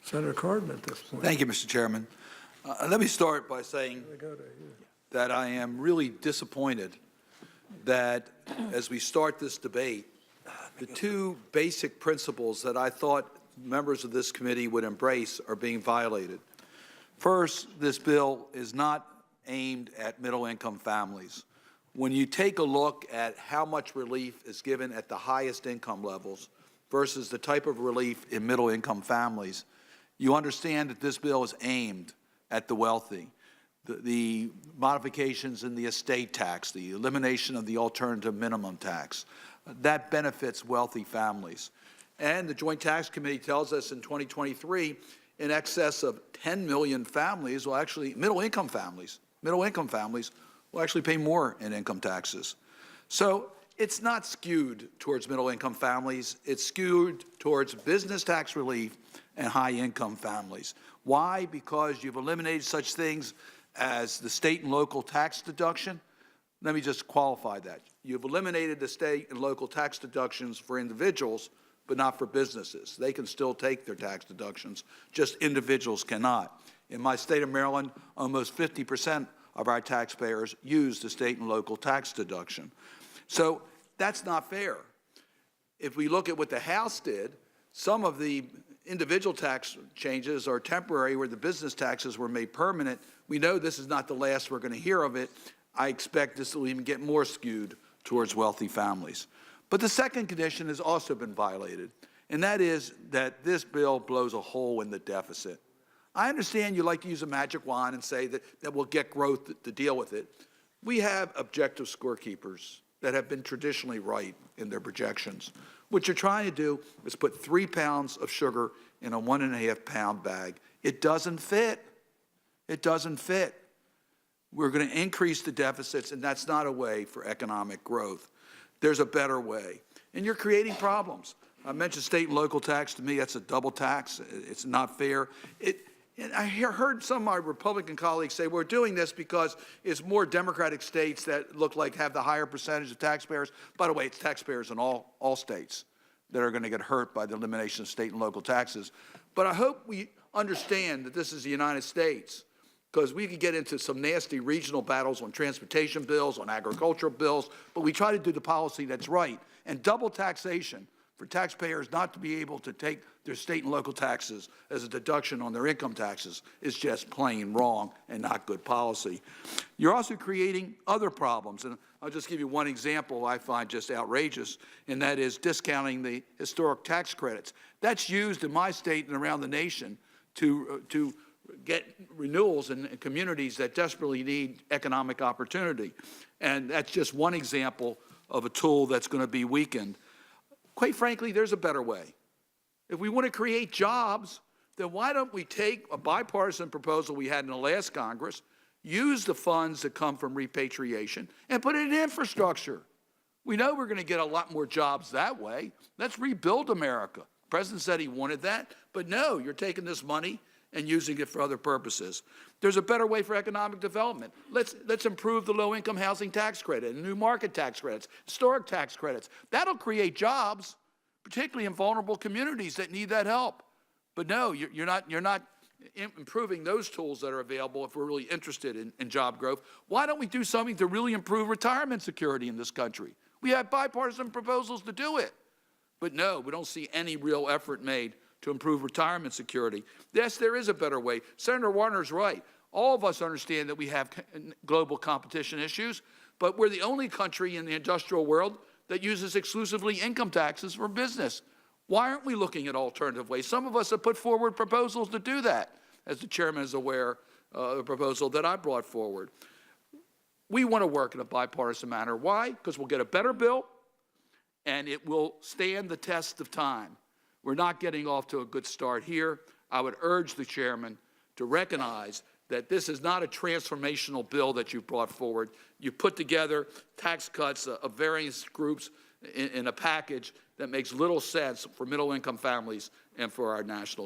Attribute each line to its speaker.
Speaker 1: Senator Cardin at this point.
Speaker 2: Thank you, Mr. Chairman. Let me start by saying that I am really disappointed that as we start this debate, the two basic principles that I thought members of this committee would embrace are being violated. First, this bill is not aimed at middle-income families. When you take a look at how much relief is given at the highest income levels versus the type of relief in middle-income families, you understand that this bill is aimed at the wealthy. The modifications in the estate tax, the elimination of the alternative minimum tax, that benefits wealthy families. And the Joint Tax Committee tells us in 2023, in excess of 10 million families will actually, middle-income families will actually pay more in income taxes. So it's not skewed towards middle-income families. It's skewed towards business tax relief and high-income families. Why? Because you've eliminated such things as the state and local tax deduction. Let me just qualify that. You've eliminated the state and local tax deductions for individuals, but not for businesses. They can still take their tax deductions, just individuals cannot. In my state of Maryland, almost 50% of our taxpayers use the state and local tax deduction. So that's not fair. If we look at what the House did, some of the individual tax changes are temporary where the business taxes were made permanent. We know this is not the last we're going to hear of it. I expect this will even get more skewed towards wealthy families. But the second condition has also been violated, and that is that this bill blows a hole in the deficit. I understand you like to use a magic wand and say that we'll get growth to deal with it. We have objective scorekeepers that have been traditionally right in their projections. What you're trying to do is put 3 pounds of sugar in a 1.5 pound bag. It doesn't fit. It doesn't fit. We're going to increase the deficits, and that's not a way for economic growth. There's a better way. And you're creating problems. I mentioned state and local tax. To me, that's a double tax. It's not fair. And I heard some of my Republican colleagues say, we're doing this because it's more Democratic states that look like have the higher percentage of taxpayers. By the way, it's taxpayers in all states that are going to get hurt by the elimination of state and local taxes. But I hope we understand that this is the United States, because we could get into some nasty regional battles on transportation bills, on agricultural bills, but we try to do the policy that's right. And double taxation for taxpayers not to be able to take their state and local taxes as a deduction on their income taxes is just plain wrong and not good policy. You're also creating other problems, and I'll just give you one example I find just outrageous, and that is discounting the historic tax credits. That's used in my state and around the nation to get renewals in communities that desperately need economic opportunity. And that's just one example of a tool that's going to be weakened. Quite frankly, there's a better way. If we want to create jobs, then why don't we take a bipartisan proposal we had in the last Congress, use the funds that come from repatriation, and put it in infrastructure? We know we're going to get a lot more jobs that way. Let's rebuild America. The President said he wanted that, but no, you're taking this money and using it for other purposes. There's a better way for economic development. Let's improve the low-income housing tax credit and new market tax credits, historic tax credits. That'll create jobs, particularly in vulnerable communities that need that help. But no, you're not improving those tools that are available if we're really interested in job growth. Why don't we do something to really improve retirement security in this country? We have bipartisan proposals to do it. But no, we don't see any real effort made to improve retirement security. Yes, there is a better way. Senator Warner's right. All of us understand that we have global competition issues, but we're the only country in the industrial world that uses exclusively income taxes for business. Why aren't we looking at alternative ways? Some of us have put forward proposals to do that, as the chairman is aware, the proposal that I brought forward. We want to work in a bipartisan manner. Why? Because we'll get a better bill, and it will stand the test of time. We're not getting off to a good start here. I would urge the chairman to recognize that this is not a transformational bill that you've brought forward. You put together tax cuts of various groups in a package that makes little sense for middle-income families and for our national